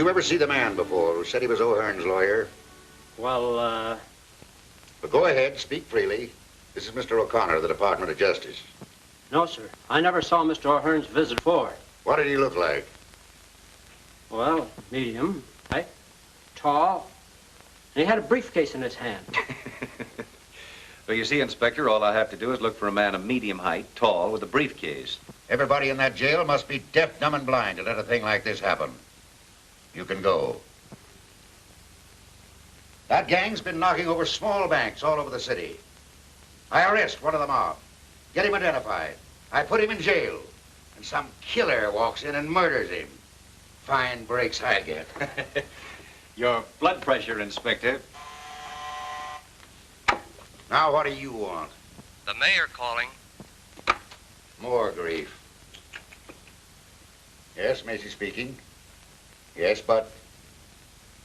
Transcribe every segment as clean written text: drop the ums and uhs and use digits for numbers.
you ever see the man before who said he was O'Hearn's lawyer? Well, But go ahead, speak freely. This is Mr. O'Connor of the Department of Justice. no, sir. I never saw Mr. O'Hearn's visit before. What did he look like? Well, medium, height, tall, and he had a briefcase in his hand. Well, you see, Inspector, all I have to do is look for a man of medium height, tall, with a briefcase. Everybody in that jail must be deaf, dumb, and blind to let a thing like this happen. You can go. That gang's been knocking over small banks all over the city. I arrest one of the mob, get him identified. I put him in jail, and some killer walks in and murders him. Fine breaks I get. Your blood pressure, Inspector. Now, what do you want? The mayor calling. More grief. Yes, Macy speaking. Yes, but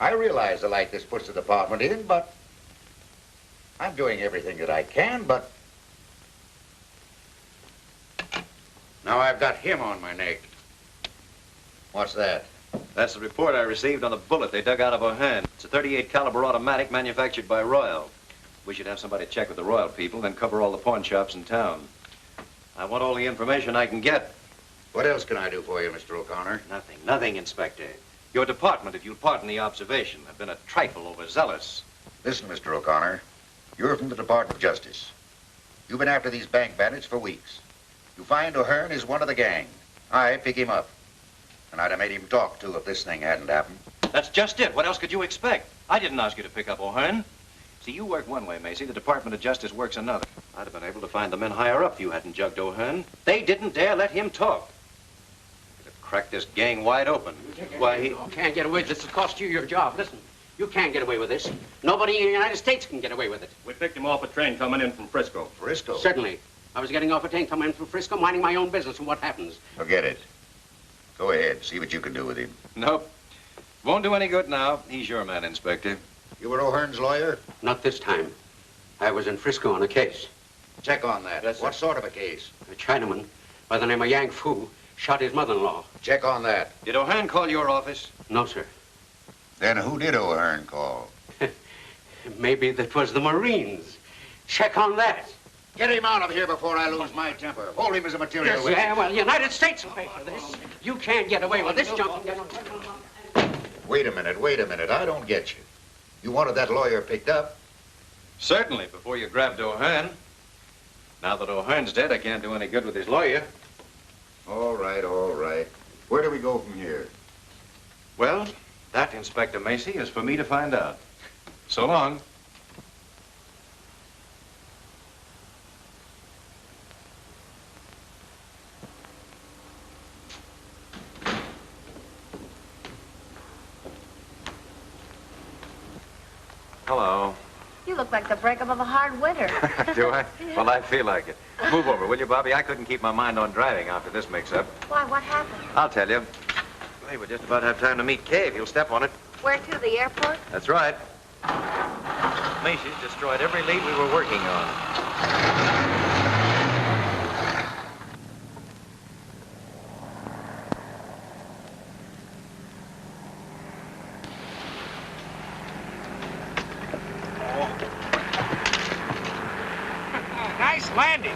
I realize the light this puts the department in, but I'm doing everything that I can, but now I've got him on my neck. What's that? That's the report I received on the bullet they dug out of O'Hearn. It's a .38 caliber automatic manufactured by Royal. We should have somebody check with the Royal people, then cover all the pawn shops in town. I want all the information I can get. What else can I do for you, Mr. O'Connor? Nothing, Inspector. Your department, if you'll pardon the observation, have been a trifle overzealous. Listen, Mr. O'Connor, you're from the Department of Justice. You've been after these bank bandits for weeks. You find O'Hearn is one of the gang. I pick him up. And I'd have made him talk, too, if this thing hadn't happened. That's just it. What else could you expect? I didn't ask you to pick up O'Hearn. See, you work one way, Macy. The Department of Justice works another. I'd have been able to find the men higher up if you hadn't jugged O'Hearn. They didn't dare let him talk. Could have cracked this gang wide open. Why, he... You can't get away with this. It'll cost you your job. Listen, you can't get away with this. Nobody in the United States can get away with it. We picked him off a train coming in from Frisco. Frisco? Certainly. I was getting off a train coming in from Frisco, minding my own business, and what happens? Forget it. Go ahead, see what you can do with him. Nope. Won't do any good now. He's your man, Inspector. You were O'Hearn's lawyer? Not this time. I was in Frisco on a case. Check on that. Yes, sir. What sort of a case? A Chinaman by the name of Yang Fu shot his mother-in-law. Check on that. Did O'Hearn call your office? No, sir. Then who did O'Hearn call? Maybe that was the Marines. Check on that. Get him out of here before I lose my temper. Hold him as a material witness. Yeah, well, the United States will pay for this. You can't get away with this junk. Wait a minute. I don't get you. You wanted that lawyer picked up? Certainly, before you grabbed O'Hearn. Now that O'Hearn's dead, I can't do any good with his lawyer. All right. Where do we go from here? Well, that, Inspector Macy, is for me to find out. So long. Hello. You look like the breakup of a hard winter. Do I? Well, I feel like it. Move over, will you, Bobby? I couldn't keep my mind on driving after this mix-up. Why, what happened? I'll tell you. Hey, we'll just about have time to meet Kay if you'll step on it. Where to, the airport? That's right. Macy's destroyed every lead we were working on. Nice landing.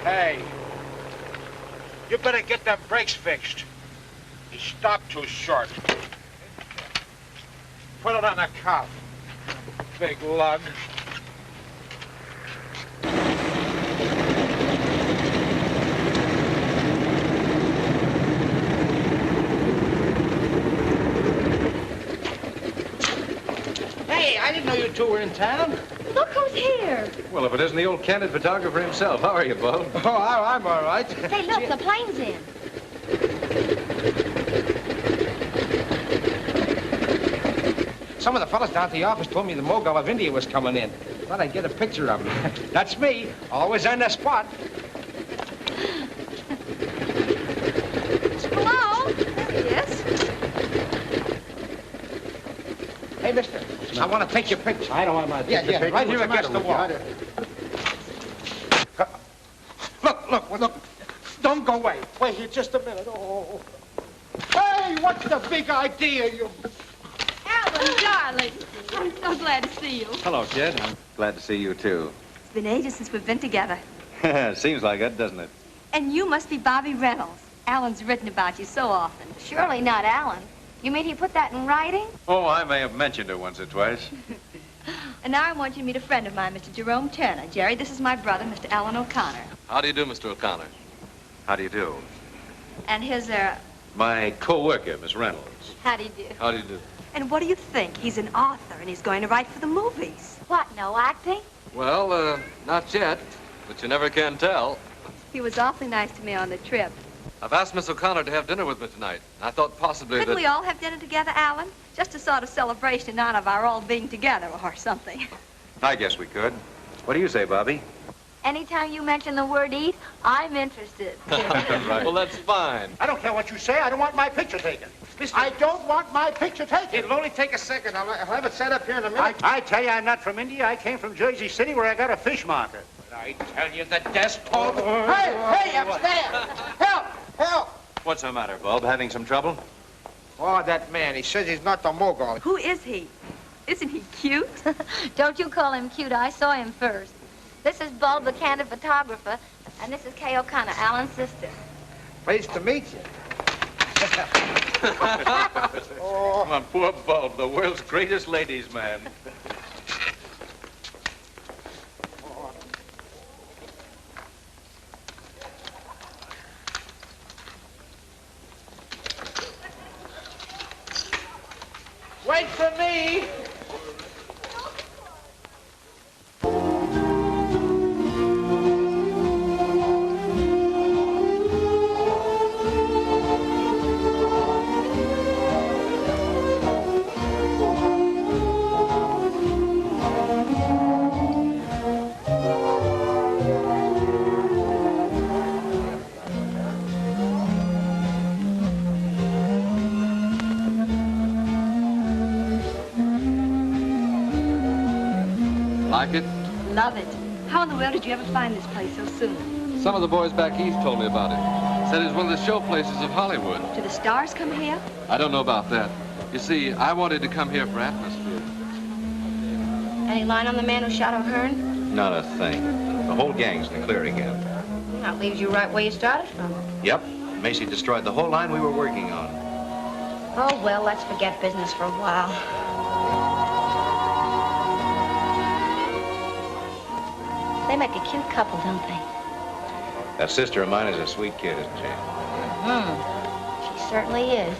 Hey, you better get them brakes fixed. You stopped too short. Put it on the cuff. Big lug. Hey, I didn't know you two were in town. Look who's here. Well, if it isn't the old candid photographer himself. How are you, Bo? Oh, I'm all right. Say, look, the plane's in. Some of the fellas down at the office told me the Mogul of India was coming in. Thought I'd get a picture of him. That's me, always on the spot. Hello? Yes? Hey, mister, I want to take your picture. I don't want my Yeah, right here against the wall. Look. Don't go away. Wait here just a minute. Oh. Hey, What's the big idea, you... Alan, darling. I'm so glad to see you. Hello, kid. I'm glad to see you, too. It's been ages since we've been together. Seems like it, doesn't it? And you must be Bobby Reynolds. Alan's written about you so often. Surely not Alan. You mean he put that in writing? Oh, I may have mentioned it once or twice. And now I want you to meet a friend of mine, Mr. Jerome Turner. Jerry, this is my brother, Mr. Alan O'Connor. How do you do, Mr. O'Connor? How do you do? And his, My co-worker, Miss Reynolds. how do you do? How do you do? And what do you think? He's an author, and he's going to write for the movies. What, no acting? Well, not yet, but you never can tell. He was awfully nice to me on the trip. I've asked Miss O'Connor to have dinner with me tonight. I thought possibly Couldn't that... we all have dinner together, Alan? Just a sort of celebration in honor of our all being together or something. I guess we could. What do you say, Bobby? Anytime you mention the word eat, I'm interested. Right. Well, that's fine. I don't care what you say. I don't want my picture taken. I don't want my picture taken. It'll only take a second. I'll have it set up here in a minute. I tell you, I'm not from India. I came from Jersey City where I got a fish market. I tell you, the desktop... Hey, upstairs! Help! Help! What's the matter, Bob? Having some trouble? Oh, that man. He says he's not the mogul. Who is he? Isn't he cute? Don't you call him cute. I saw him first. This is Bulb, the candid photographer, and this is Kay O'Connor, Alan's sister. Pleased to meet you. Oh, my poor Bulb, the world's greatest ladies' man. Wait for me. Like it? Love it. How in the world did you ever find this place so soon? Some of the boys back east told me about it. Said it was one of the show places of Hollywood. Do the stars come here? I don't know about that. You see, I wanted to come here for atmosphere. Any line on the man who shot O'Hearn? Not a thing. The whole gang's in the clear again. That leaves you right where you started from. Yep. Macy destroyed the whole line we were working on. Oh, well, let's forget business for a while. They make a cute couple, don't they? That sister of mine is a sweet kid, isn't she? She certainly is.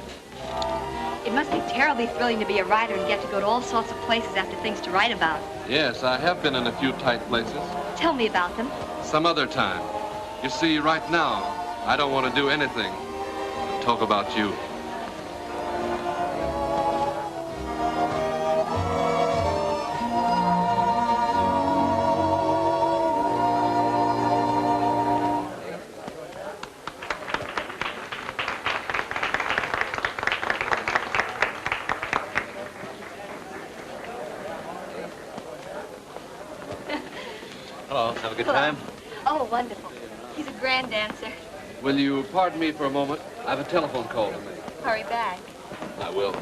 It must be terribly thrilling to be a writer and get to go to all sorts of places after things to write about. Yes, I have been in a few tight places. Tell me about them. Some other time. You see, right now, I don't want to do anything but talk about you. Hello. Have a good Hello. time? Oh, wonderful. He's a grand dancer. Will you pardon me for a moment? I have a telephone call to make. Hurry back. I will.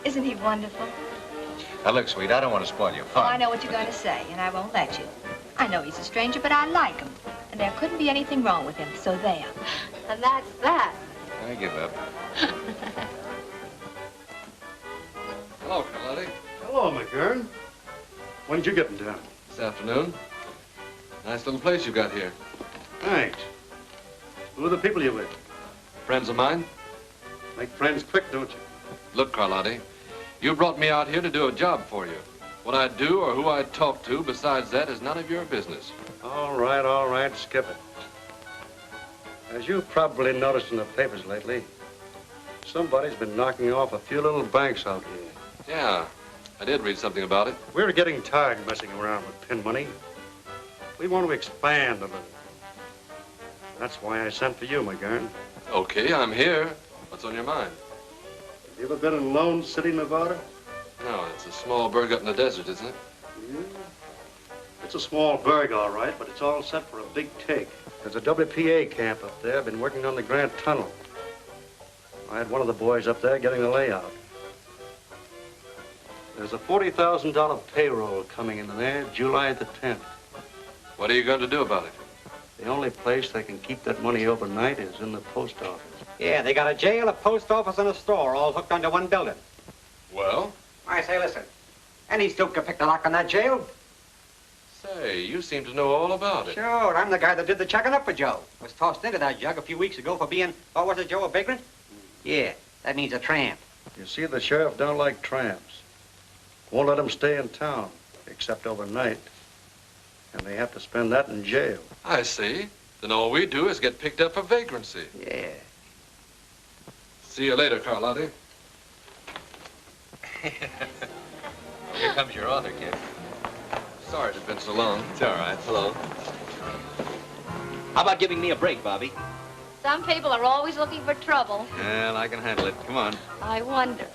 Isn't he wonderful? Now, look, sweet, I don't want to spoil your Oh, fun. I know what you're going to say, and I won't let you. I know he's a stranger, but I like him. And there couldn't be anything wrong with him, so there. And that's that. I give up. Hello, Carlotti. Hello, McGurn. When did you get in town? This afternoon. Nice little place you got here. Thanks. Who are the people you with? Friends of mine? Make friends quick, don't you? Look, Carlotti, you brought me out here to do a job for you. What I do or who I talk to besides that is none of your business. All right, skip it. As you've probably noticed in the papers lately, somebody's been knocking off a few little banks out here. Yeah, I did read something about it. We're getting tired messing around with pin money. We want to expand a little. That's why I sent for you, McGurn. Okay, I'm here. What's on your mind? Have you ever been in Lone City, Nevada? No, it's a small burg up in the desert, isn't it? Yeah. It's a small burg, all right, but it's all set for a big take. There's a WPA camp up there. Been working on the Grant Tunnel. I had one of the boys up there getting the layout. There's a $40,000 payroll coming in there July the 10th. What are you going to do about it? The only place they can keep that money overnight is in the post office. Yeah, they got a jail, a post office, and a store all hooked onto one building. Well? I say, listen. Any stoop can pick the lock on that jail. Say, you seem to know all about it. Sure, I'm the guy that did the checking up for Joe. Was tossed into that jug a few weeks ago for being, what was it, Joe, a vagrant? Yeah, that means a tramp. You see, the sheriff don't like tramps. Won't let them stay in town, except overnight. And they have to spend that in jail. I see. Then all we do is get picked up for vagrancy. Yeah. See you later, Carlotti. Here comes your author, kid. Sorry it's been so long. It's all right. Hello. How about giving me a break, Bobby? Some people are always looking for trouble. Well, I can handle it. Come on. I wonder.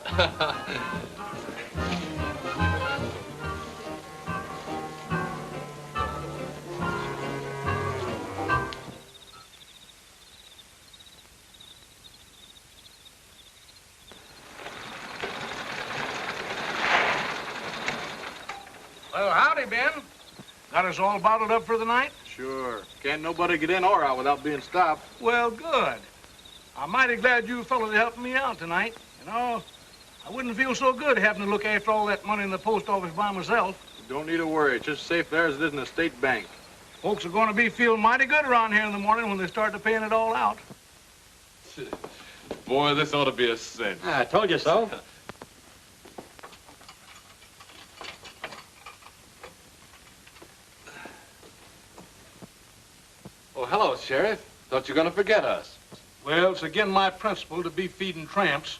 Well, howdy, Ben. Got us all bottled up for the night? Sure. Can't nobody get in or out without being stopped. Well, good. I'm mighty glad you fellas helped me out tonight. You know, I wouldn't feel so good having to look after all that money in the post office by myself. You don't need to worry. It's just safe there as it is in a state bank. Folks are going to be feeling mighty good around here in the morning when they start to paying it all out. Boy, this ought to be a cinch. I told you so. Oh, hello, Sheriff. Thought you were going to forget us. Well, it's again my principle to be feeding tramps.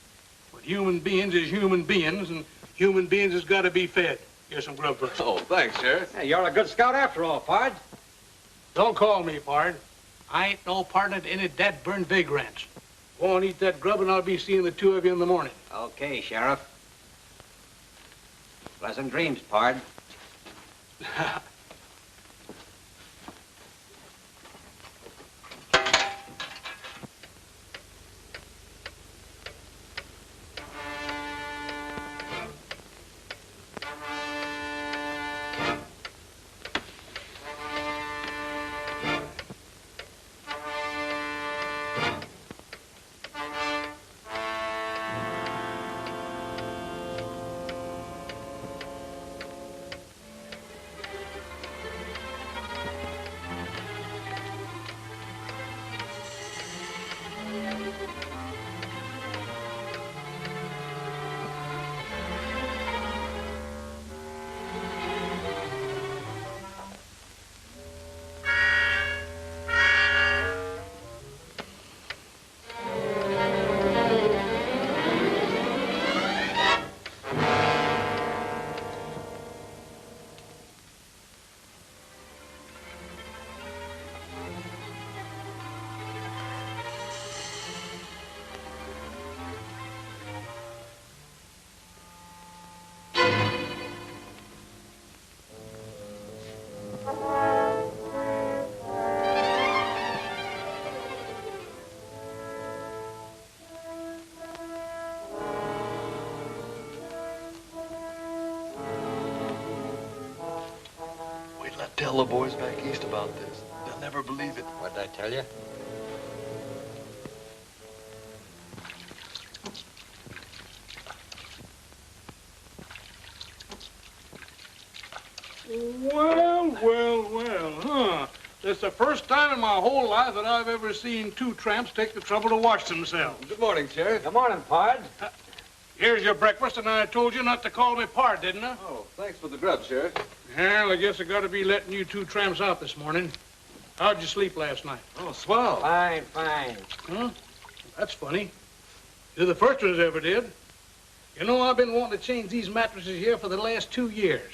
But human beings is human beings, and human beings has got to be fed. Here's some grub first. Oh, thanks, Sheriff. Hey, you're a good scout after all, Pard. Don't call me, Pard. I ain't no partner to any dead-burned vagrants. Go on, eat that grub, and I'll be seeing the two of you in the morning. Okay, Sheriff. Pleasant dreams, Pard. Tell the boys back east about this. They'll never believe it. What did I tell you? Well, huh? It's the first time in my whole life that I've ever seen two tramps take the trouble to wash themselves. Good morning, Sheriff. Good morning, Pard. Here's your breakfast, and I told you not to call me Pard, didn't I? Oh, thanks for the grub, Sheriff. Well, I guess I gotta be letting you two tramps out this morning. How'd you sleep last night? Oh, swell. Fine, fine. Huh? That's funny. You're the first ones ever did. You know, I've been wanting to change these mattresses here for the last 2 years.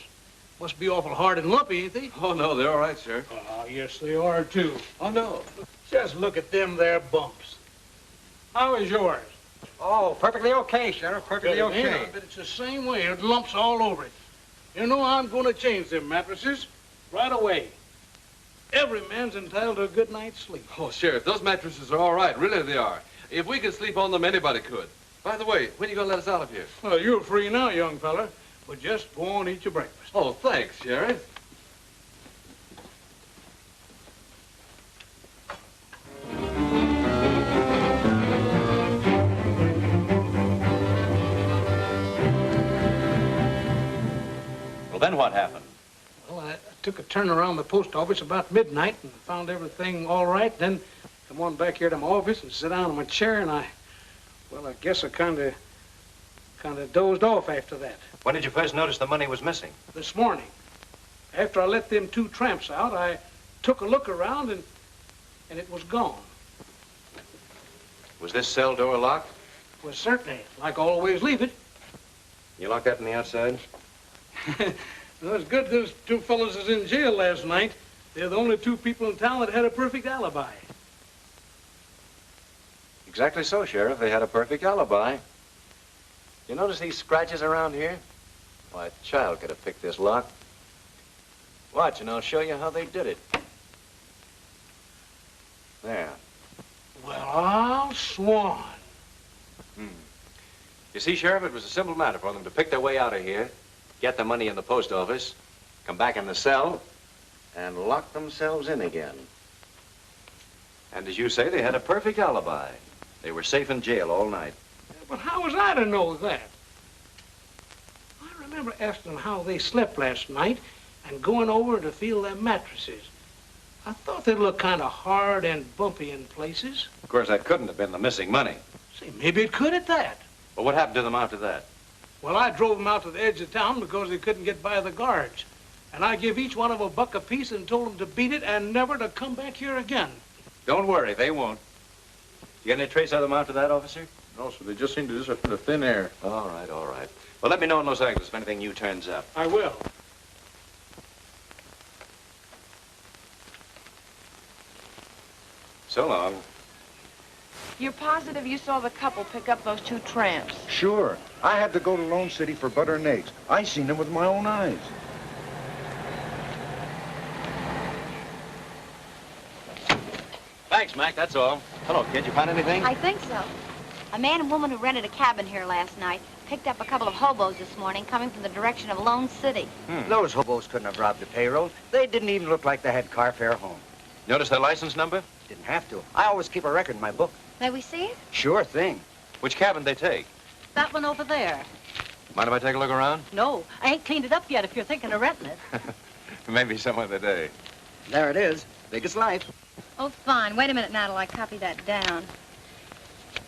Must be awful hard and lumpy, ain't they? Oh, no, they're all right, Sheriff. Oh, yes, they are, too. Oh, no. Just look at them there bumps. How is yours? Oh, perfectly okay, Sheriff. Perfectly Good, ain't okay. it? But it's the same way. It lumps all over it. You know, I'm going to change them mattresses right away. Every man's entitled to a good night's sleep. Oh, Sheriff, those mattresses are all right. Really, they are. If we could sleep on them, anybody could. By the way, when are you going to let us out of here? Well, you're free now, young fella. But just go on and eat your breakfast. Oh, thanks, Sheriff. Well, then what happened? Well, I took a turn around the post office about midnight and found everything all right. Then come on back here to my office and sit down in my chair, and I guess I kind of dozed off after that. When did you first notice the money was missing? This morning. After I let them 2 tramps out, I took a look around, and it was gone. Was this cell door locked? Well, certainly, like I always leave it. You locked that from the outside? Well, it's good those 2 fellows is in jail last night. They're the only 2 people in town that had a perfect alibi. Exactly so, Sheriff. They had a perfect alibi. You notice these scratches around here? Why, a child could have picked this lock. Watch, and I'll show you how they did it. There. Well, I'll swan. You see, Sheriff, it was a simple matter for them to pick their way out of here, get the money in the post office, come back in the cell, and lock themselves in again. And as you say, they had a perfect alibi. They were safe in jail all night. But how was I to know that? I remember asking them how they slept last night and going over to feel their mattresses. I thought they looked kind of hard and bumpy in places. Of course, that couldn't have been the missing money. Say, maybe it could at that. But what happened to them after that? Well, I drove them out to the edge of town because they couldn't get by the guards. And I give each one of them $1 apiece and told them to beat it and never to come back here again. Don't worry, they won't. You get any trace of them after that, officer? No, sir, they just seem to disappear into thin air. All right, all right. Well, let me know in Los Angeles if anything new turns up. I will. So long. You're positive you saw the couple pick up those 2 tramps? Sure. I had to go to Lone City for butter and eggs. I seen them with my own eyes. Thanks, Mac, that's all. Hello, kid, you find anything? I think so. A man and woman who rented a cabin here last night picked up a couple of hobos this morning coming from the direction of Lone City. Those hobos couldn't have robbed the payroll. They didn't even look like they had carfare home. Notice their license number? Didn't have to. I always keep a record in my book. May we see it? Sure thing. Which cabin they take? That one over there. Mind if I take a look around? No, I ain't cleaned it up yet if you're thinking of renting it. Maybe some other day. There it is. Big as life. Oh, fine. Wait a minute now till I copy that down.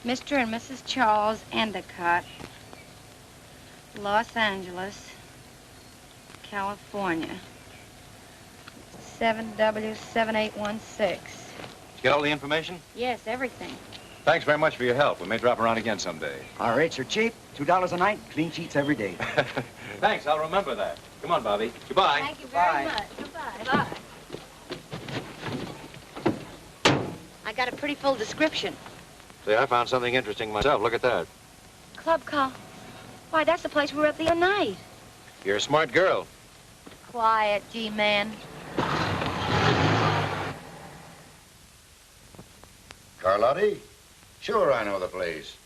Mr. and Mrs. Charles Endicott, Los Angeles, California. 7W7816. Did you get all the information? Yes, everything. Thanks very much for your help. We may drop around again someday. Our rates are cheap. $2 a night. Clean sheets every day. Thanks, I'll remember that. Come on, Bobby. Goodbye. Thank you very much. Goodbye. Bye. I got a pretty full description. See, I found something interesting myself. Look at that. Club call. Why, that's the place we were at the other night. You're a smart girl. Quiet, G-man. Carlotti? Sure, I know the place.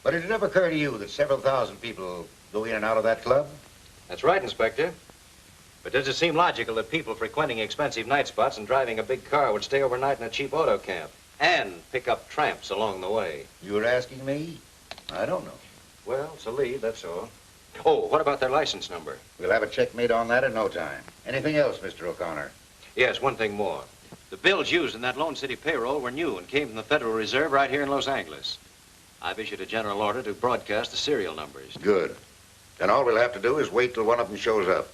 But did it ever occur to you that several thousand people go in and out of that club? That's right, Inspector. But does it seem logical that people frequenting expensive night spots and driving a big car would stay overnight in a cheap auto camp and pick up tramps along the way? You're asking me? I don't know. Well, it's a lead, that's all. Oh, what about their license number? We'll have a check made on that in no time. Anything else, Mr. O'Connor? Yes, one thing more. The bills used in that Lone City payroll were new and came from the Federal Reserve right here in Los Angeles. I've issued a general order to broadcast the serial numbers. Good. Then all we'll have to do is wait till one of them shows up.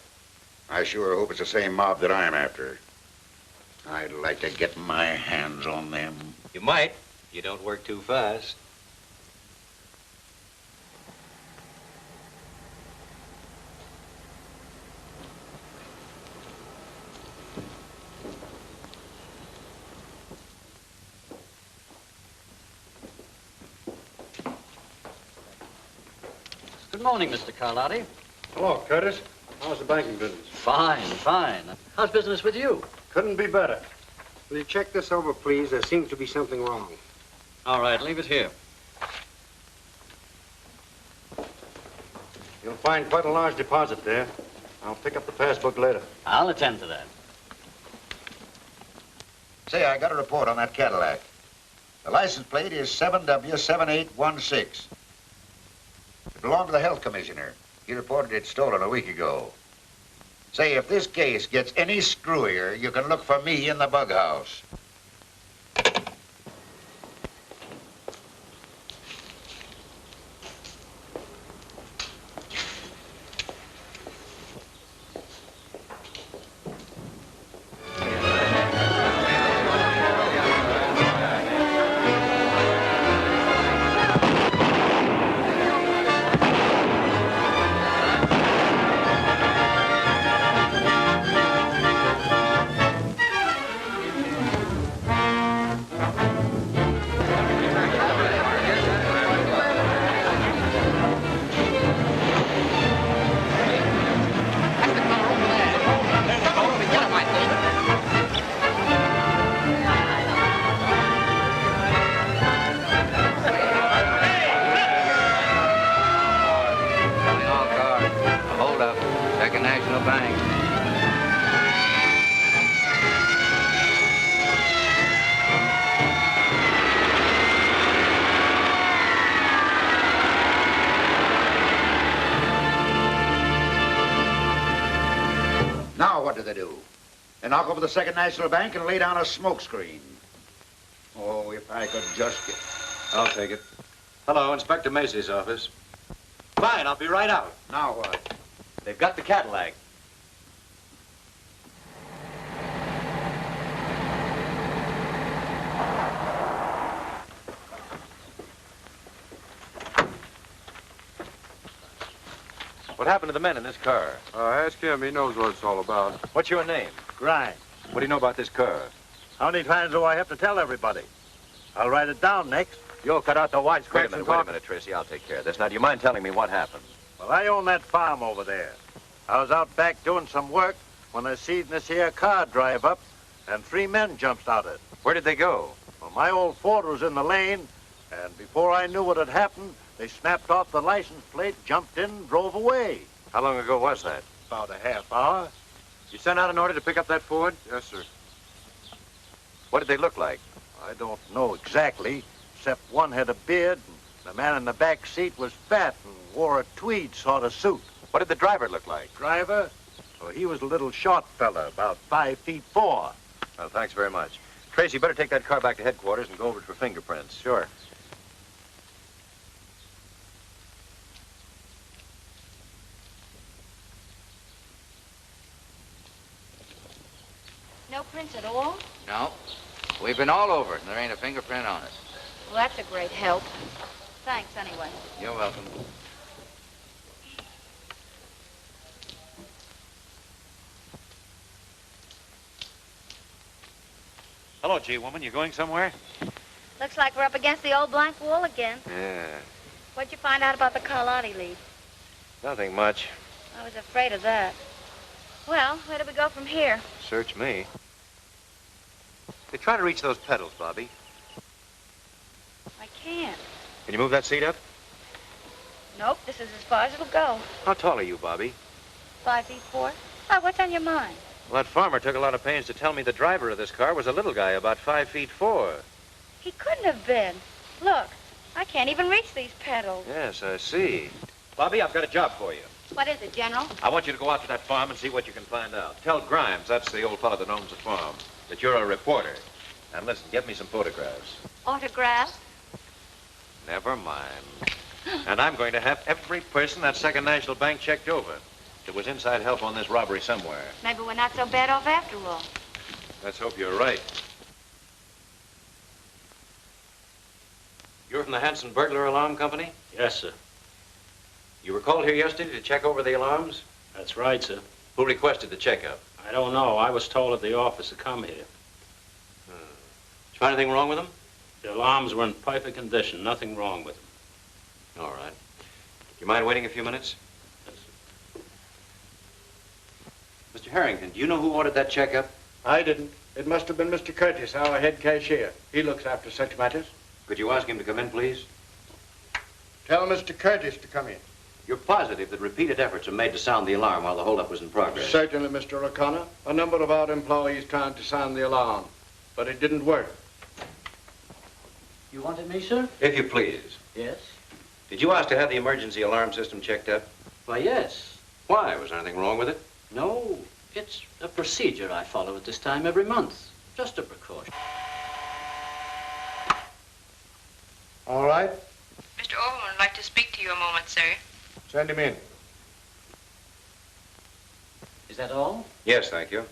I sure hope it's the same mob that I'm after. I'd like to get my hands on them. You might. You don't work too fast. Good morning, Mr. Carlotti. Hello, Curtis. How's the banking business? Fine, fine. How's business with you? Couldn't be better. Will you check this over, please? There seems to be something wrong. All right, leave it here. You'll find quite a large deposit there. I'll pick up the passbook later. I'll attend to that. Say, I got a report on that Cadillac. The license plate is 7W7816. It belonged to the health commissioner. He reported it stolen a week ago. Say, if this case gets any screwier, you can look for me in the bug house. Now what do they do? They knock over the Second National Bank and lay down a smoke screen. Oh, if I could just get... I'll take it. Hello, Inspector Macy's office. Fine, I'll be right out. Now what? They've got the Cadillac. What happened to the men in this car? Ask him. He knows what it's all about. What's your name? Grimes. What do you know about this car? How many times do I have to tell everybody? I'll write it down next. You'll cut out the wisecracks Wait a minute, Tracy. I'll take care of this. Now, do you mind telling me what happened? Well, I own that farm over there. I was out back doing some work when I seen this here car drive up, and 3 men jumped out of it. Where did they go? Well, my old Ford was in the lane, and before I knew what had happened, they snapped off the license plate, jumped in, drove away. How long ago was that? About a half hour. You sent out an order to pick up that Ford? Yes, sir. What did they look like? I don't know exactly, except one had a beard, and the man in the back seat was fat and wore a tweed sort of suit. What did the driver look like? Driver? Well, he was a little short fella, about 5'4". Well, thanks very much. Tracy, you better take that car back to headquarters and go over it for fingerprints. Sure. No prints at all? No. We've been all over it, and there ain't a fingerprint on it. Well, that's a great help. Thanks, anyway. You're welcome. Hello, G-woman. You going somewhere? Looks like we're up against the old blank wall again. Yeah. What'd you find out about the Carlotti lead? Nothing much. I was afraid of that. Well, where do we go from here? Search me. Hey, try to reach those pedals, Bobby. I can't. Can you move that seat up? Nope, this is as far as it'll go. How tall are you, Bobby? 5'4". Oh, what's on your mind? Well, that farmer took a lot of pains to tell me the driver of this car was a little guy, about 5'4". He couldn't have been. Look, I can't even reach these pedals. Yes, I see. Bobby, I've got a job for you. What is it, General? I want you to go out to that farm and see what you can find out. Tell Grimes, that's the old fellow that owns the farm, that you're a reporter. And listen, get me some photographs. Autographs? Never mind. And I'm going to have every person that Second National Bank checked over. There was inside help on this robbery somewhere. Maybe we're not so bad off after all. Let's hope you're right. You're from the Hanson Burglar Alarm Company? Yes, sir. You were called here yesterday to check over the alarms? That's right, sir. Who requested the checkup? I don't know. I was told at the office to come here. Did you find anything wrong with them? The alarms were in perfect condition. Nothing wrong with them. All right. You mind waiting a few minutes? Yes, Mr. Harrington, do you know who ordered that checkup? I didn't. It must have been Mr. Curtis, our head cashier. He looks after such matters. Could you ask him to come in, please? Tell Mr. Curtis to come in. You're positive that repeated efforts were made to sound the alarm while the holdup was in progress? Certainly, Mr. O'Connor. A number of our employees tried to sound the alarm, but it didn't work. You wanted me, sir? If you please. Yes. Did you ask to have the emergency alarm system checked up? Why, yes. Why? Was there anything wrong with it? No, it's a procedure I follow at this time every month. Just a precaution. All right. Mr. Overman would like to speak to you a moment, sir. Send him in. Is that all? Yes, thank you.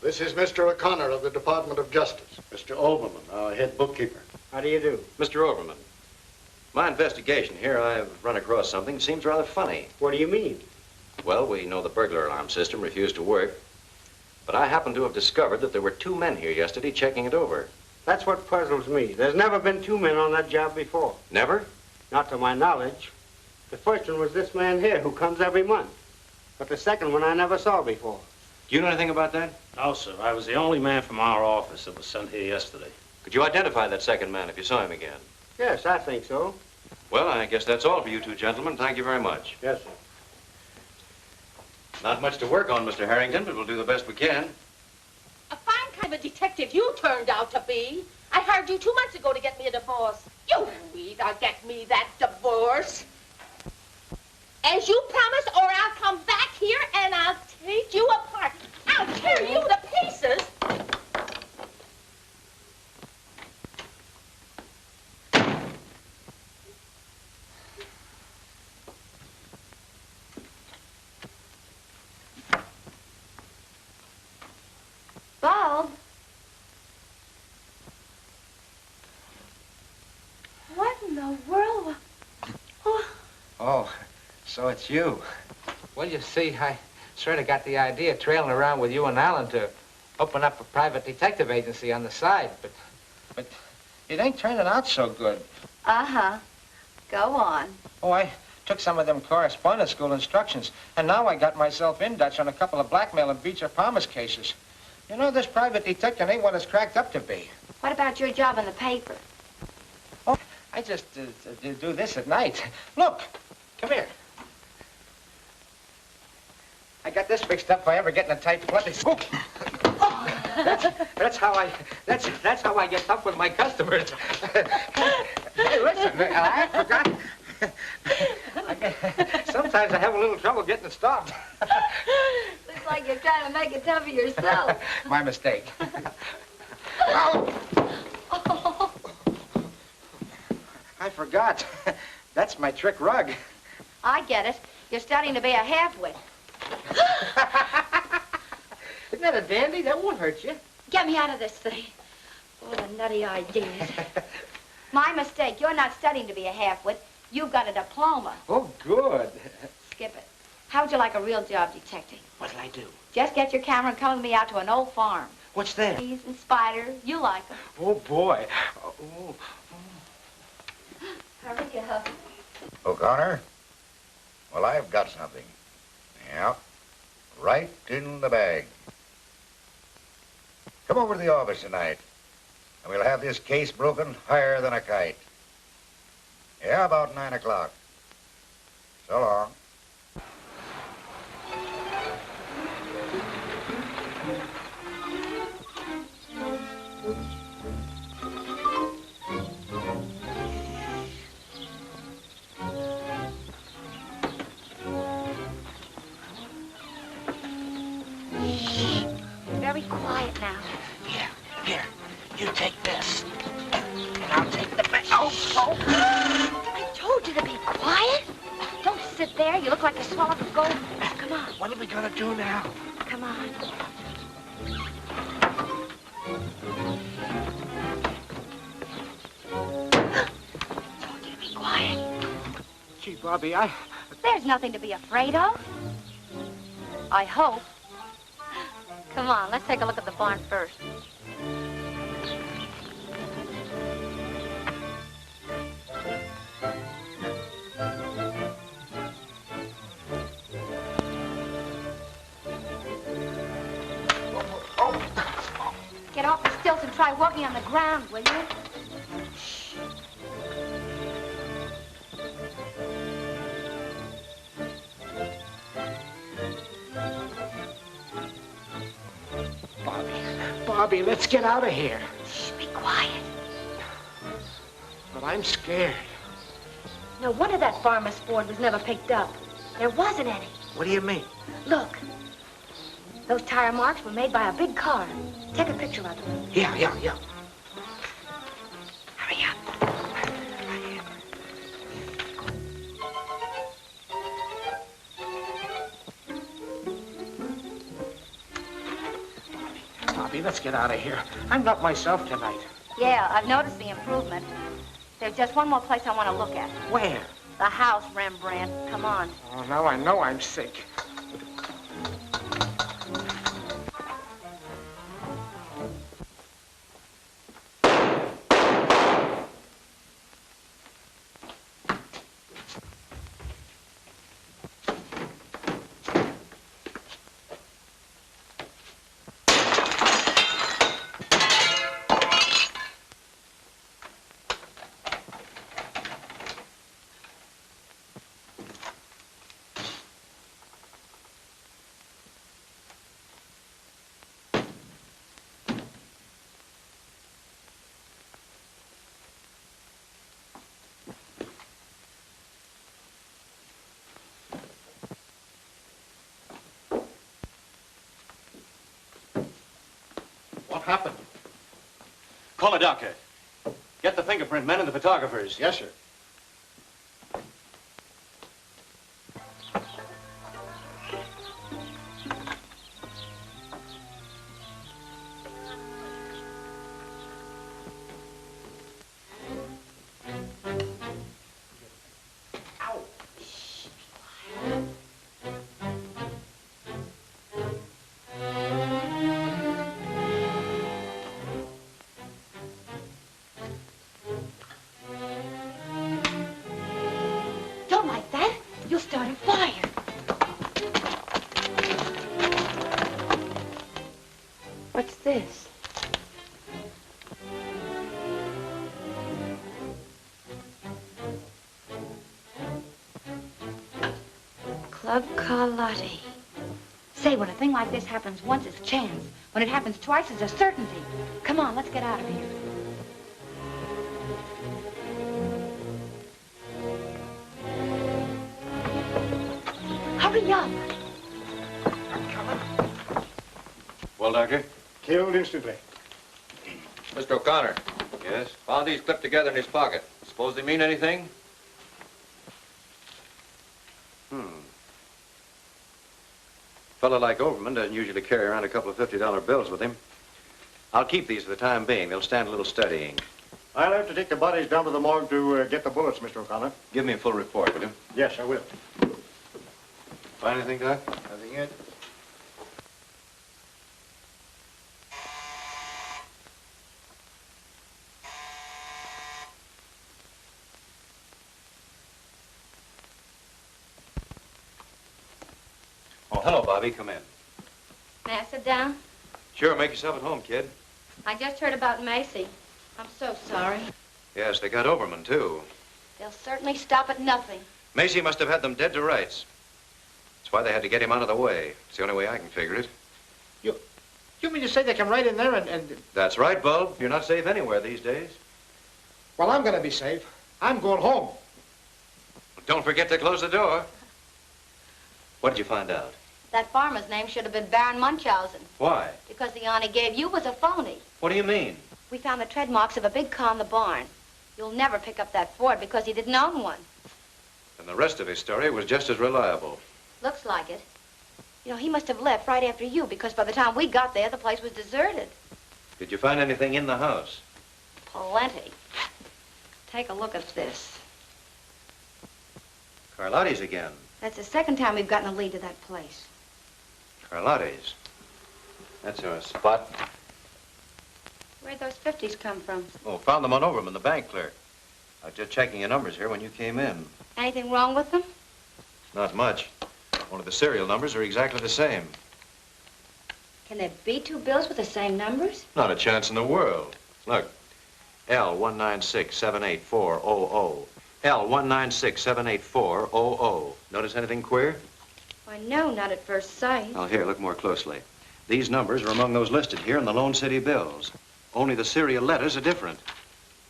This is Mr. O'Connor of the Department of Justice. Mr. Overman, our head bookkeeper. How do you do? Mr. Overman, my investigation here, I've run across something that seems rather funny. What do you mean? Well, we know the burglar alarm system refused to work, but I happen to have discovered that there were 2 men here yesterday checking it over. That's what puzzles me. There's never been 2 men on that job before. Never? Not to my knowledge. The first one was this man here, who comes every month. But the second one I never saw before. Do you know anything about that? No, sir. I was the only man from our office that was sent here yesterday. Could you identify that second man if you saw him again? Yes, I think so. Well, I guess that's all for you 2 gentlemen. Thank you very much. Yes, sir. Not much to work on, Mr. Harrington, but we'll do the best we can. A fine kind of a detective you turned out to be. I hired you 2 months ago to get me a divorce. You either get me that divorce, as you promised, or I'll come back here and I'll take you apart. I'll tear you to pieces. Bulb? What in the world? Oh, so it's you. Well, you see, I sort of got the idea trailing around with you and Alan to open up a private detective agency on the side, but it ain't turning out so good. Uh-huh. Go on. Oh, I took some of them correspondence school instructions, and now I got myself in Dutch on a couple of blackmail and breach of promise cases. You know, this private detective ain't what it's cracked up to be. What about your job in the paper? Oh, I just do this at night. Look, come here. I got this fixed up if I ever get in a tight place. Oh. That's how I get tough with my customers. Hey, listen, I forgot. Sometimes I have a little trouble getting it stopped. Looks like you're trying to make it tough for yourself. My mistake. I forgot. That's my trick rug. I get it. You're studying to be a half-wit. Isn't that a dandy? That won't hurt you. Get me out of this thing. All the nutty ideas. My mistake. You're not studying to be a half-wit. You've got a diploma. Oh, good. Skip it. How would you like a real job detecting? What'll I do? Just get your camera and come with me out to an old farm. What's that? Bees and spiders. You like them. Oh, boy. Oh. Hurry up. O'Connor? Well, I've got something. Yeah. Right in the bag. Come over to the office tonight, and we'll have this case broken higher than a kite. Yeah, about 9 o'clock. So long. Very quiet now. Here, you take this. And I'll take the bag. Oh. I told you to be quiet. Don't sit there. You look like you swallowed a gold. Come on. What are we gonna do now? Come on. Told you to be quiet. Gee, Bobby, There's nothing to be afraid of. I hope. Come on, let's take a look at the barn first. try walking on the ground, will you? Bobby, let's get out of here. Shh, be quiet. But I'm scared. No wonder that farmer's Ford was never picked up. There wasn't any. What do you mean? Look. Those tire marks were made by a big car. Take a picture of them. Yeah. Hurry up. Bobby, let's get out of here. I'm not myself tonight. Yeah, I've noticed the improvement. There's just one more place I want to look at. Where? The house, Rembrandt. Come on. Oh, now I know I'm sick. What happened? Call a doctor. Get the fingerprint men and the photographers. Yes, sir. Don't like that. You'll start a fire. What's this? Club Carlotti. Say, when a thing like this happens once, it's chance. When it happens twice, it's a certainty. Come on, let's get out of here. Hurry up. Well, Doctor? Killed instantly. Mr. O'Connor. Yes? Found these clipped together in his pocket. Suppose they mean anything? Fellow like Overman doesn't usually carry around a couple of $50 bills with him. I'll keep these for the time being. They'll stand a little studying. I'll have to take the bodies down to the morgue to get the bullets, Mr. O'Connor. Give me a full report, will you? Yes, I will. Find anything, Doc? Nothing yet. Oh, hello, Bobby. Come in. May I sit down? Sure, make yourself at home, kid. I just heard about Macy. I'm so sorry. Yes, they got Overman, too. They'll certainly stop at nothing. Macy must have had them dead to rights. That's why they had to get him out of the way. It's the only way I can figure it. You mean to say they come right in there and... That's right, Bulb. You're not safe anywhere these days. Well, I'm going to be safe. I'm going home. Don't forget to close the door. What did you find out? That farmer's name should have been Baron Munchausen. Why? Because the yarn he gave you was a phony. What do you mean? We found the tread marks of a big car in the barn. You'll never pick up that Ford because he didn't own one. And the rest of his story was just as reliable. Looks like it. You know, he must have left right after you because by the time we got there, the place was deserted. Did you find anything in the house? Plenty. Take a look at this. Carlotti's again. That's the second time we've gotten a lead to that place. Carlotti's. That's our spot. Where'd those 50s come from? Oh, found them on Overman, the bank clerk. I was just checking your numbers here when you came in. Anything wrong with them? Not much. Only the serial numbers are exactly the same. Can there be two bills with the same numbers? Not a chance in the world. Look, L196-78400. L196-78400. Notice anything queer? Why, no, not at first sight. Oh, here, look more closely. These numbers are among those listed here in the Lone City bills. Only the serial letters are different.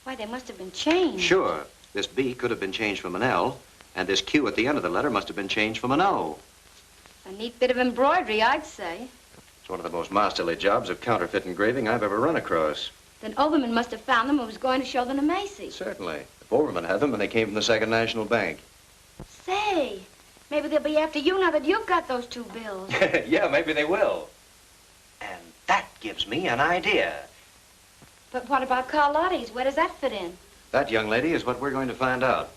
Why, they must have been changed. Sure. This B could have been changed from an L, and this Q at the end of the letter must have been changed from an O. A neat bit of embroidery, I'd say. It's one of the most masterly jobs of counterfeit engraving I've ever run across. Then Overman must have found them and was going to show them to Macy. Certainly. If Overman had them, and they came from the Second National Bank. Say, maybe they'll be after you now that you've got those two bills. Yeah, maybe they will. And that gives me an idea. But what about Carlotti's? Where does that fit in? That, young lady, is what we're going to find out.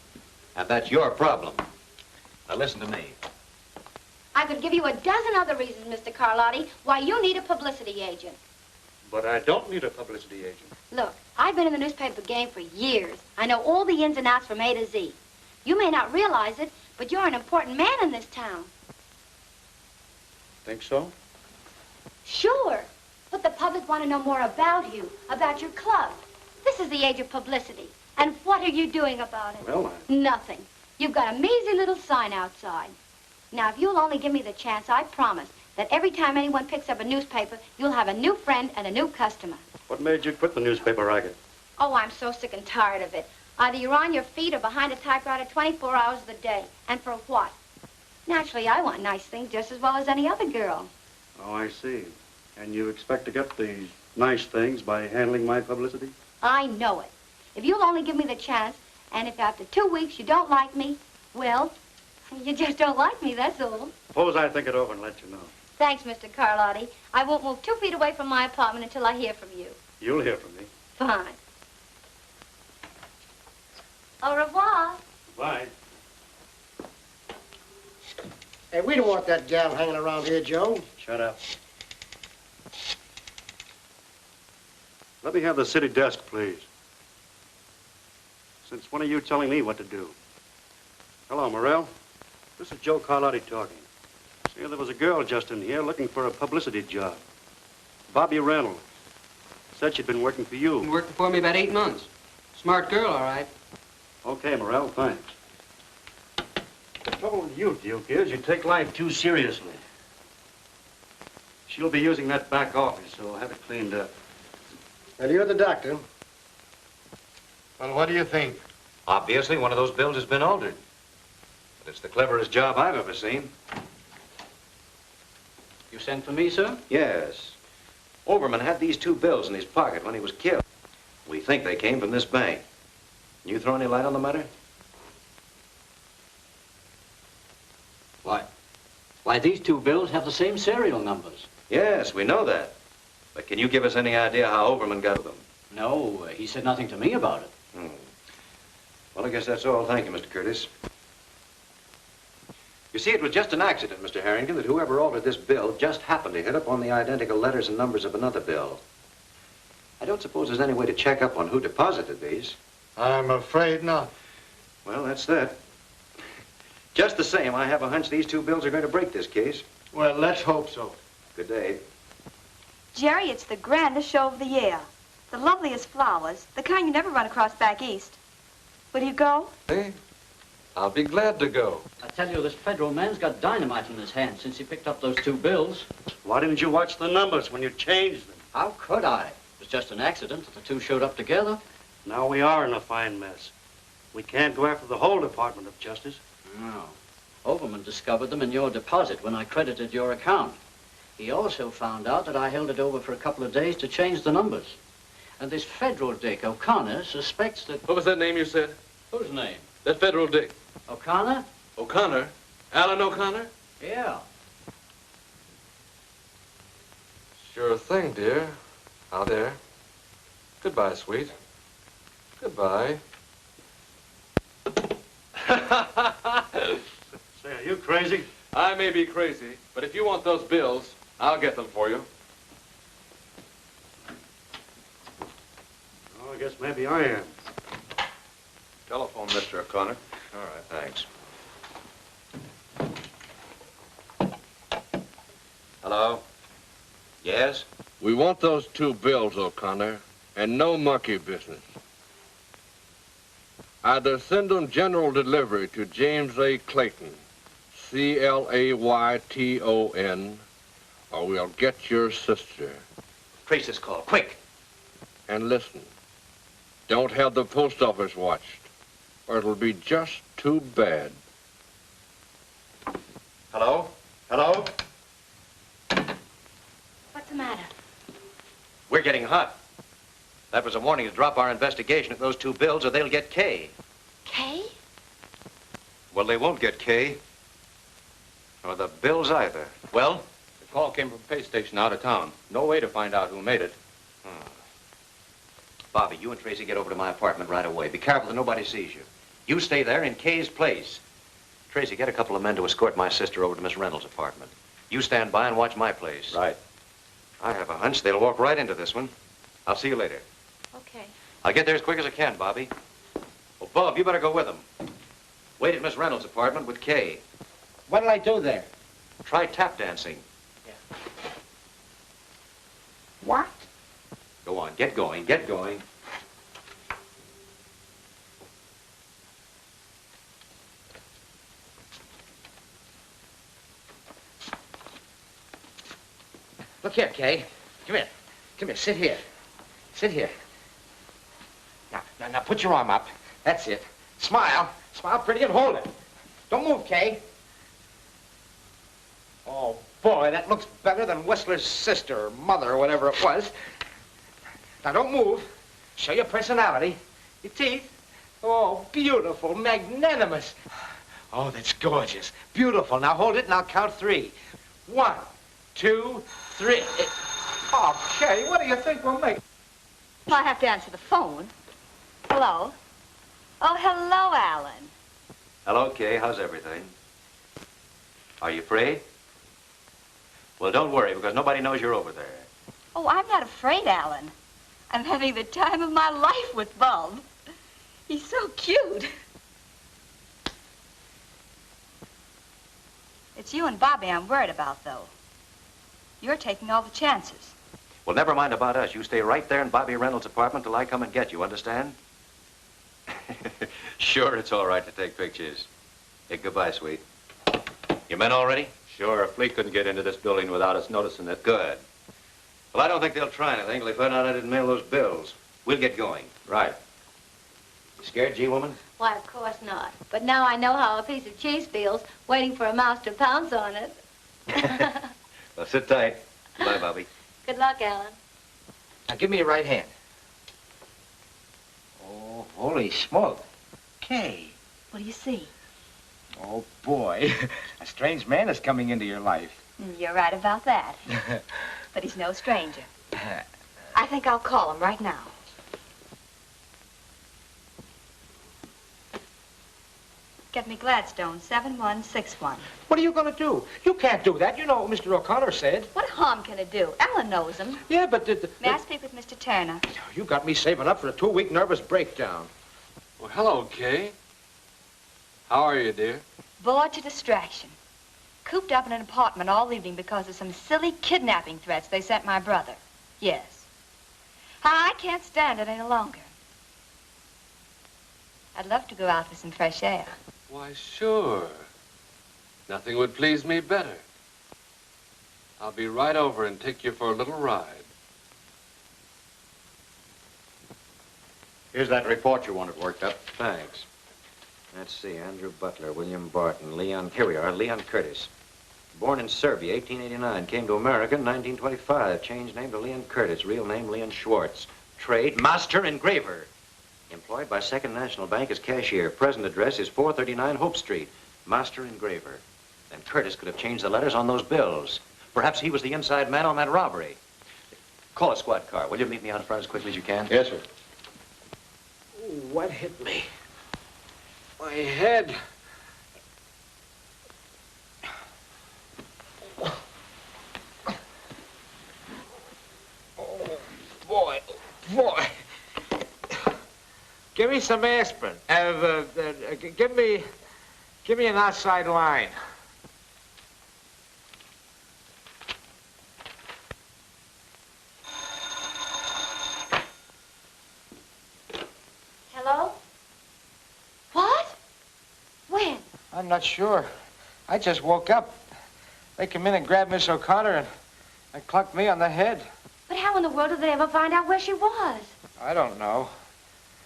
And that's your problem. Now, listen to me. I could give you a dozen other reasons, Mr. Carlotti, why you need a publicity agent. But I don't need a publicity agent. Look, I've been in the newspaper game for years. I know all the ins and outs from A to Z. You may not realize it, but you're an important man in this town. Think so? Sure. But the public want to know more about you, about your club. This is the age of publicity. And what are you doing about it? Well, Nothing. You've got a measly little sign outside. Now, if you'll only give me the chance, I promise that every time anyone picks up a newspaper, you'll have a new friend and a new customer. What made you quit the newspaper racket? Oh, I'm so sick and tired of it. Either you're on your feet or behind a typewriter 24 hours of the day. And for what? Naturally, I want nice things just as well as any other girl. Oh, I see. And you expect to get these nice things by handling my publicity? I know it. If you'll only give me the chance, and if after 2 weeks you don't like me, well, you just don't like me, that's all. Suppose I think it over and let you know. Thanks, Mr. Carlotti. I won't move 2 feet away from my apartment until I hear from you. You'll hear from me. Fine. Au revoir. Bye. Hey, we don't want that gal hanging around here, Joe. Shut up. Let me have the city desk, please. Since when are you telling me what to do? Hello, Morrell. This is Joe Carlotti talking. See, there was a girl just in here looking for a publicity job. Bobby Reynolds. Said she'd been working for you. Been working for me about 8 months. Smart girl, all right. Okay, Morrell, thanks. The trouble with you, Duke, is you take life too seriously. She'll be using that back office, so have it cleaned up. Well, you're the doctor. Well, what do you think? Obviously, one of those bills has been altered. But it's the cleverest job I've ever seen. You sent for me, sir? Yes. Overman had these two bills in his pocket when he was killed. We think they came from this bank. Can you throw any light on the matter? Why, these two bills have the same serial numbers. Yes, we know that. But can you give us any idea how Overman got them? No, he said nothing to me about it. Well, I guess that's all. Thank you, Mr. Curtis. You see, it was just an accident, Mr. Harrington, that whoever altered this bill just happened to hit upon the identical letters and numbers of another bill. I don't suppose there's any way to check up on who deposited these. I'm afraid not. Well, that's that. Just the same, I have a hunch these two bills are going to break this case. Well, let's hope so. Good day. Jerry, it's the grandest show of the year. The loveliest flowers, the kind you never run across back east. Will you go? Hey, I'll be glad to go. I tell you, this federal man's got dynamite in his hand since he picked up those two bills. Why didn't you watch the numbers when you changed them? How could I? It was just an accident that the two showed up together. Now we are in a fine mess. We can't go after the whole Department of Justice. No. Overman discovered them in your deposit when I credited your account. He also found out that I held it over for a couple of days to change the numbers. And this federal dick, O'Connor, suspects that... What was that name you said? Whose name? That federal dick. O'Connor? O'Connor? Alan O'Connor? Yeah. Sure thing, dear. Out there. Goodbye, sweet. Goodbye. Say, are you crazy? I may be crazy, but if you want those bills, I'll get them for you. Oh, I guess maybe I am. Telephone, Mr. O'Connor. All right, thanks. Hello? Yes? We want those 2 bills, O'Connor, and no monkey business. Either send them general delivery to James A. Clayton, Clayton, or we'll get your sister. Trace this call, quick. And listen, don't have the post office watched, or it'll be just too bad. Hello? Hello? What's the matter? We're getting hot. That was a warning to drop our investigation of those 2 bills or they'll get K. Kay? Well, they won't get K. Or the bills either. Well? The call came from a pay station out of town. No way to find out who made it. Bobby, you and Tracy get over to my apartment right away. Be careful that nobody sees you. You stay there in Kay's place. Tracy, get a couple of men to escort my sister over to Miss Reynolds' apartment. You stand by and watch my place. Right. I have a hunch they'll walk right into this one. I'll see you later. Okay. I'll get there as quick as I can, Bobby. Well, Bob, you better go with them. Wait at Miss Reynolds' apartment with Kay. What'll I do there? Try tap dancing. What? Go on, get going, get going. Look here, Kay. Come here. Come here. Sit here. Sit here. Now, put your arm up. That's it. Smile. Smile pretty and hold it. Don't move, Kay. Oh, boy, that looks better than Whistler's sister or mother or whatever it was. Now, don't move. Show your personality. Your teeth. Oh, beautiful, magnanimous. Oh, that's gorgeous. Beautiful. Now, hold it and I'll count 3. 1, 2, 3. Oh, Kay, what do you think we'll make? Well, I have to answer the phone. Hello? Oh, hello, Alan. Hello, Kay. How's everything? Are you afraid? Well, don't worry, because nobody knows you're over there. Oh, I'm not afraid, Alan. I'm having the time of my life with Bub. He's so cute. It's you and Bobby I'm worried about, though. You're taking all the chances. Well, never mind about us. You stay right there in Bobby Reynolds' apartment till I come and get you, understand? Sure, it's all right to take pictures. Hey, goodbye, sweet. Your men all ready? Sure, a fleet couldn't get into this building without us noticing it. Good. Well, I don't think they'll try anything till they find out I didn't mail those bills. We'll get going. Right. You scared, G-woman? Why, of course not. But now I know how a piece of cheese feels, waiting for a mouse to pounce on it. Well, sit tight. Goodbye, Bobby. Good luck, Alan. Now, give me your right hand. Oh, holy smoke. Kay. What do you see? Oh, boy. A strange man is coming into your life. You're right about that. But he's no stranger. I think I'll call him right now. Get me Gladstone, 7161. What are you going to do? You can't do that. You know what Mr. O'Connor said. What harm can it do? Ellen knows him. Yeah, but... May I speak with Mr. Turner? You got me saving up for a 2-week nervous breakdown. Well, hello, Kay. How are you, dear? Bored to distraction. Cooped up in an apartment all evening because of some silly kidnapping threats they sent my brother. Yes. I can't stand it any longer. I'd love to go out for some fresh air. Why, sure. Nothing would please me better. I'll be right over and take you for a little ride. Here's that report you wanted worked up. Thanks. Let's see, Andrew Butler, William Barton, here we are, Leon Curtis. Born in Serbia, 1889, came to America in 1925, changed name to Leon Curtis, real name Leon Schwartz. Trade, master engraver. Employed by Second National Bank as cashier. Present address is 439 Hope Street. Master engraver. Then Curtis could have changed the letters on those bills. Perhaps he was the inside man on that robbery. Call a squad car. Will you meet me out front as quickly as you can? Yes, sir. Ooh, what hit me? My head. Oh, boy. Boy. Give me some aspirin. Give me an outside line. I'm not sure. I just woke up. They come in and grabbed Miss O'Connor and clunked me on the head. But how in the world did they ever find out where she was? I don't know.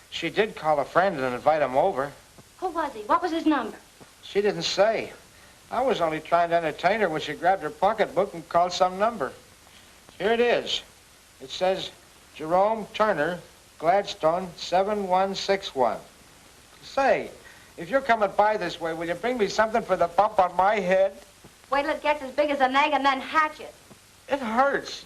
She did call a friend and invite him over. Who was he? What was his number? She didn't say. I was only trying to entertain her when she grabbed her pocketbook and called some number. Here it is. It says, Jerome Turner, Gladstone, 7161. Say, if you're coming by this way, will you bring me something for the bump on my head? Wait till it gets as big as an egg and then hatch it. It hurts.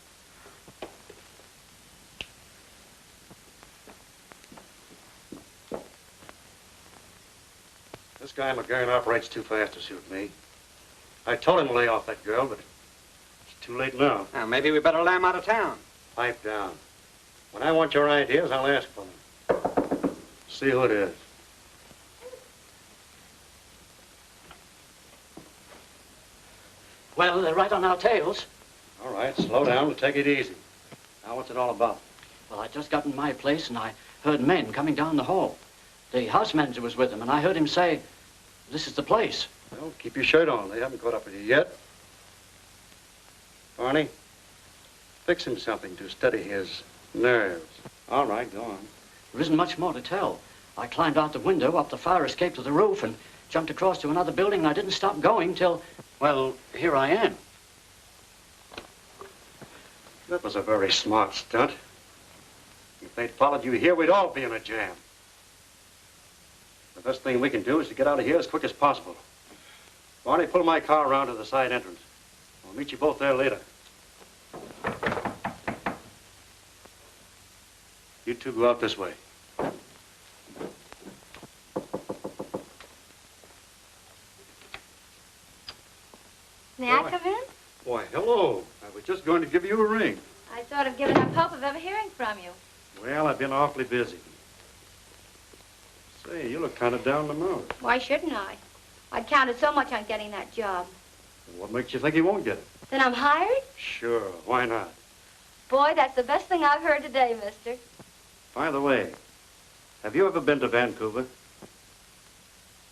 This guy McGurn operates too fast to suit me. I told him to lay off that girl, but it's too late now. Now, maybe we better lay him out of town. Pipe down. When I want your ideas, I'll ask for them. See who it is. Well, they're right on our tails. All right, slow down and take it easy. Now, what's it all about? Well, I just got in my place and I heard men coming down the hall. The house manager was with them, and I heard him say, this is the place. Well, keep your shirt on. They haven't caught up with you yet. Barney, fix him something to steady his nerves. All right, go on. There isn't much more to tell. I climbed out the window, up the fire escape to the roof, and jumped across to another building, and I didn't stop going till, well, here I am. That was a very smart stunt. If they'd followed you here, we'd all be in a jam. The best thing we can do is to get out of here as quick as possible. Barney, pull my car around to the side entrance. I'll meet you both there later. You two go out this way. May I come in? Why, hello. I was just going to give you a ring. I sort of given up hope of ever hearing from you. Well, I've been awfully busy. Say, you look kind of down the nose. Why shouldn't I? I'd counted so much on getting that job. What makes you think you won't get it? Then I'm hired? Sure, why not? Boy, that's the best thing I've heard today, mister. By the way, have you ever been to Vancouver?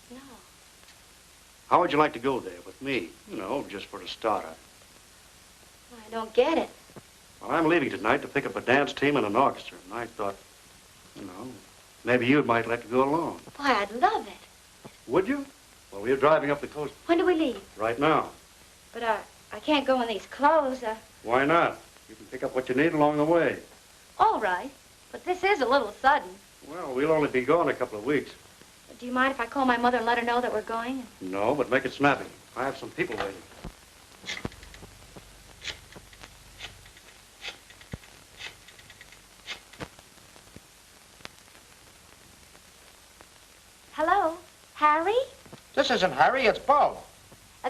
No. How would you like to go there with me? You know, just for a starter. I don't get it. Well, I'm leaving tonight to pick up a dance team and an orchestra, and I thought, you know, maybe you might like to go along. Why, I'd love it. Would you? Well, we're driving up the coast. When do we leave? Right now. But I can't go in these clothes. Why not? You can pick up what you need along the way. All right. But this is a little sudden. Well, we'll only be gone a couple of weeks. Do you mind if I call my mother and let her know that we're going? No, but make it snappy. I have some people waiting. Hello? Harry? This isn't Harry, it's Bo.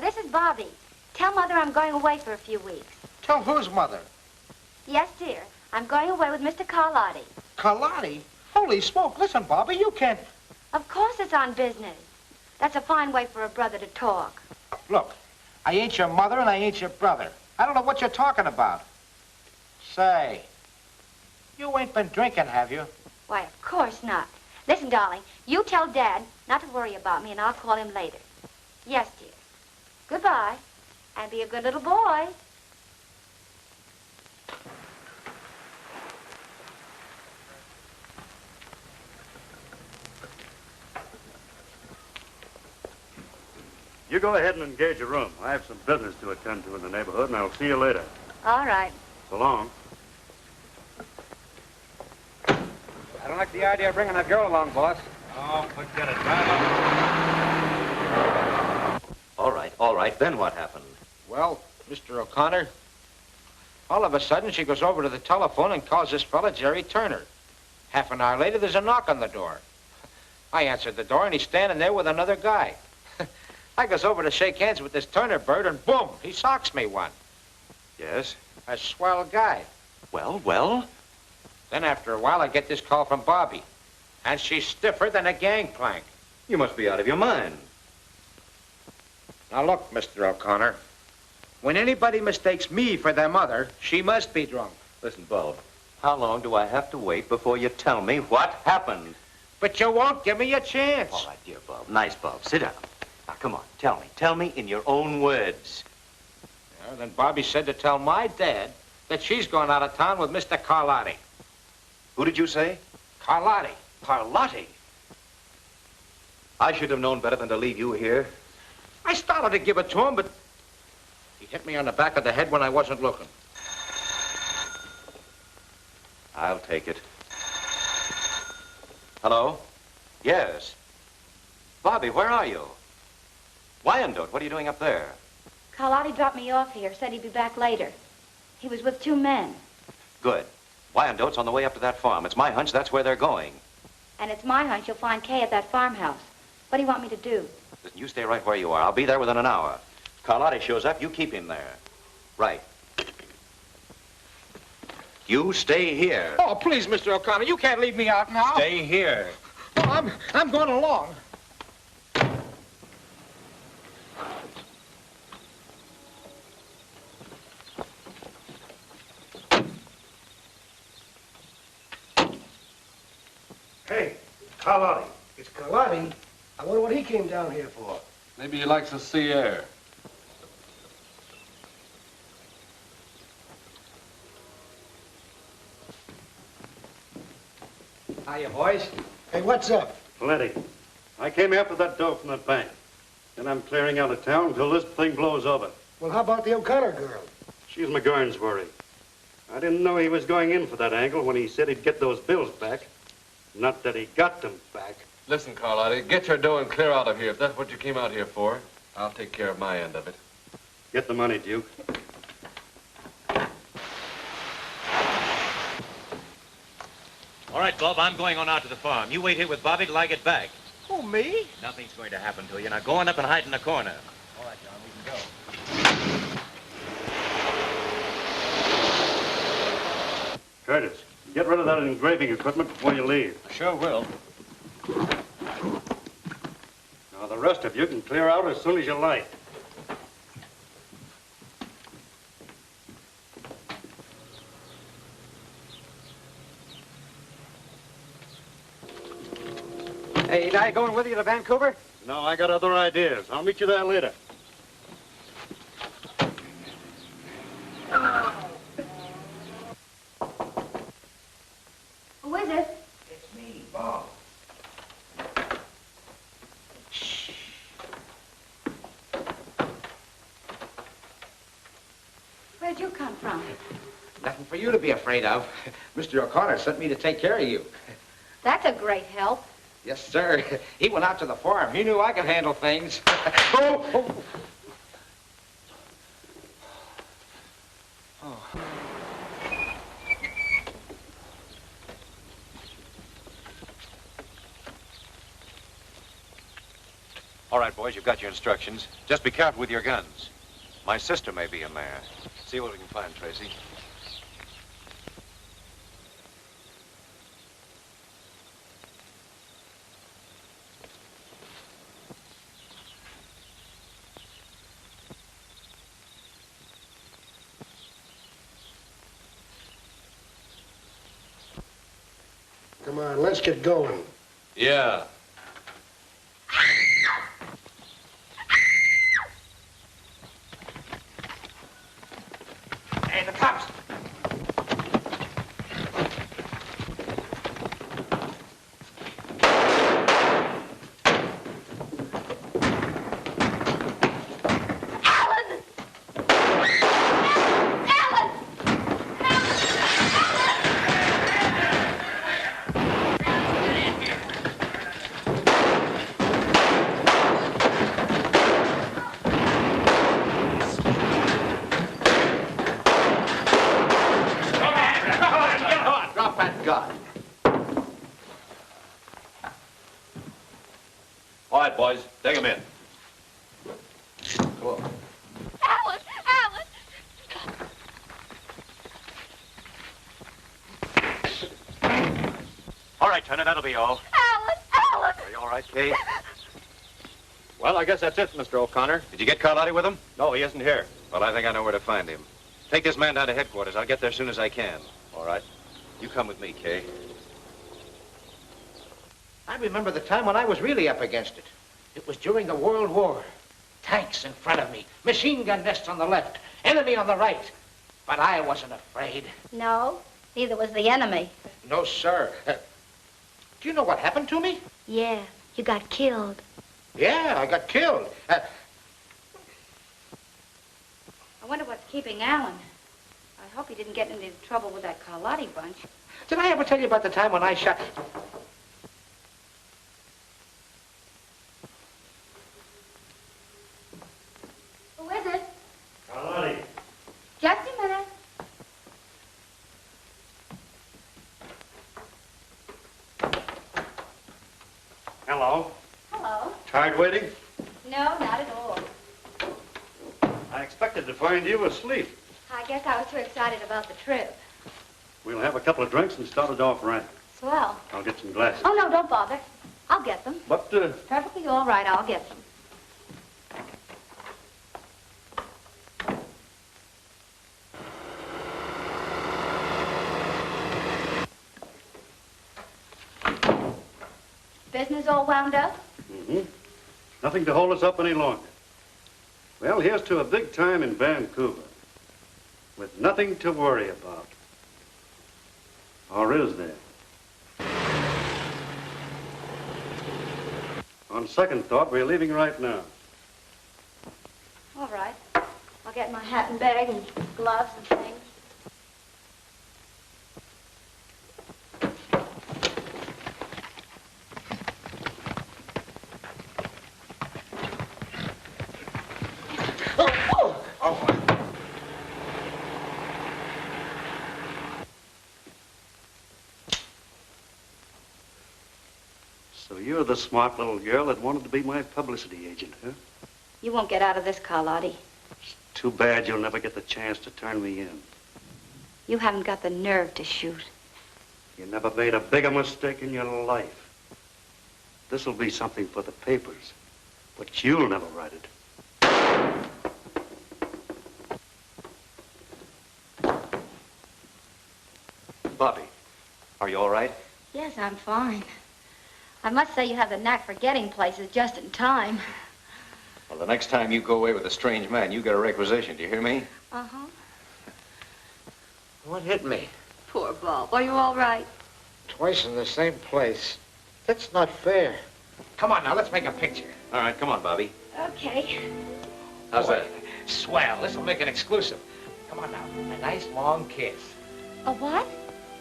This is Bobby. Tell Mother I'm going away for a few weeks. Tell whose mother? Yes, dear. I'm going away with Mr. Carlotti. Carlotti? Holy smoke, listen, Bobby, you can't... Of course it's on business. That's a fine way for a brother to talk. Look, I ain't your mother and I ain't your brother. I don't know what you're talking about. Say, you ain't been drinking, have you? Why, of course not. Listen, darling, you tell Dad not to worry about me and I'll call him later. Yes, dear. Goodbye. And be a good little boy. You go ahead and engage a room. I have some business to attend to in the neighborhood, and I'll see you later. All right. So long. I don't like the idea of bringing that girl along, boss. Oh, forget it. Drive up. All right. Then what happened? Well, Mr. O'Connor, all of a sudden she goes over to the telephone and calls this fella Jerry Turner. Half an hour later, there's a knock on the door. I answered the door, and he's standing there with another guy. I goes over to shake hands with this Turner bird, and boom, he socks me one. Yes? A swell guy. Well? Then after a while, I get this call from Bobby. And she's stiffer than a gangplank. You must be out of your mind. Now look, Mr. O'Connor. When anybody mistakes me for their mother, she must be drunk. Listen, Bob, how long do I have to wait before you tell me what happened? But you won't give me a chance. All right, dear Bob. Nice, Bob. Sit down. Now, come on, tell me. Tell me in your own words. Yeah, then Bobby said to tell my dad that she's going out of town with Mr. Carlotti. Who did you say? Carlotti. Carlotti? I should have known better than to leave you here. I started to give it to him, but he hit me on the back of the head when I wasn't looking. I'll take it. Hello? Yes. Bobby, where are you? Wyandotte, what are you doing up there? Carlotti dropped me off here, said he'd be back later. He was with 2 men. Good. Wyandotte's on the way up to that farm. It's my hunch that's where they're going. And it's my hunch you'll find Kay at that farmhouse. What do you want me to do? Listen, you stay right where you are. I'll be there within an hour. If Carlotti shows up, you keep him there. Right. You stay here. Oh, please, Mr. O'Connor, you can't leave me out now. Stay here. Oh, I'm going along. Hey, Carlotti. It's Carlotti. I wonder what he came down here for. Maybe he likes the sea air. Hiya, boys. Hey, what's up? Plenty. I came after that dough from that bank. And I'm clearing out of town until this thing blows over. Well, how about the O'Connor girl? She's McGurn's worry. I didn't know he was going in for that angle when he said he'd get those bills back. Not that he got them back. Listen, Carlotti, get your dough and clear out of here. If that's what you came out here for, I'll take care of my end of it. Get the money, Duke. All right, Bob, I'm going on out to the farm. You wait here with Bobby till I get back. Oh, me? Nothing's going to happen to you. Now go on up and hide in the corner. All right, John, we can go. Curtis, get rid of that engraving equipment before you leave. Sure will. Now, the rest of you can clear out as soon as you like. Hey, ain't I going with you to Vancouver? No, I got other ideas. I'll meet you there later. Who is it? It's me, Bob. Where'd you come from? Nothing for you to be afraid of. Mr. O'Connor sent me to take care of you. That's a great help. Yes, sir. He went out to the farm. He knew I could handle things. Oh. All right, boys, you've got your instructions. Just be careful with your guns. My sister may be in there. See what we can find, Tracy. Come on, let's get going. Yeah. Hey, the cops. Drop that gun. All right, boys, take him in. Cool. Alan! Alan! All right, Turner, that'll be all. Alan! Alan! Are you all right, Kay? Well, I guess that's it, Mr. O'Connor. Did you get Carlotti with him? No, he isn't here. Well, I think I know where to find him. Take this man down to headquarters. I'll get there as soon as I can. All right. You come with me, Kay. I remember the time when I was really up against it. It was during the World War. Tanks in front of me, machine gun nests on the left, enemy on the right. But I wasn't afraid. No, neither was the enemy. No, sir. Do you know what happened to me? Yeah, you got killed. Yeah, I got killed. I wonder what's keeping Alan. I hope he didn't get into trouble with that Carlotti bunch. Did I ever tell you about the time when I shot... Who is it? Carlotti. Just a minute. Hello. Hello. Tired waiting? No, not at all. I expected to find you asleep. I guess I was too excited about the trip. We'll have a couple of drinks and start it off right. Swell. I'll get some glasses. Oh, no, don't bother. I'll get them. But, Perfectly all right, I'll get them. Business all wound up? mm-hmm. Nothing to hold us up any longer. Well, here's to a big time in Vancouver. With nothing to worry about. Or is there? On second thought, we're leaving right now. All right. I'll get my hat and bag and gloves and things. So you're the smart little girl that wanted to be my publicity agent, huh? You won't get out of this, Carlotti. Too bad you'll never get the chance to turn me in. You haven't got the nerve to shoot. You never made a bigger mistake in your life. This'll be something for the papers, but you'll never write it. Bobby, are you all right? Yes, I'm fine. I must say you have the knack for getting places just in time. Well, the next time you go away with a strange man, you get a requisition. Do you hear me? Uh-huh. What hit me? Poor Bob. Are you all right? Twice in the same place. That's not fair. Come on now, let's make a picture. All right, come on, Bobby. Okay. How's Boy, that? Swell. This'll make it exclusive. Come on now. A nice long kiss. A what?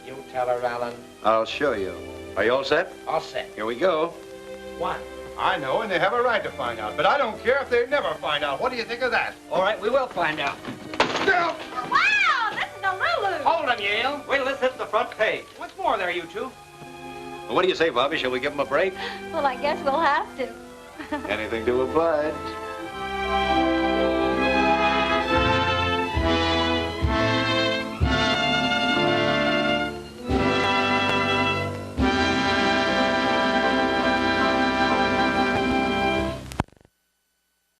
You tell her, Alan. I'll show you. Are you all set? All set. Here we go. One. I know, and they have a right to find out. But I don't care if they never find out. What do you think of that? All right, we will find out. Now, Wow, this is a Lulu. Hold him, Yale. Wait till this hits the front page. What's more there, you two? Well, what do you say, Bobby? Shall we give him a break? Well, I guess we'll have to. Anything to oblige.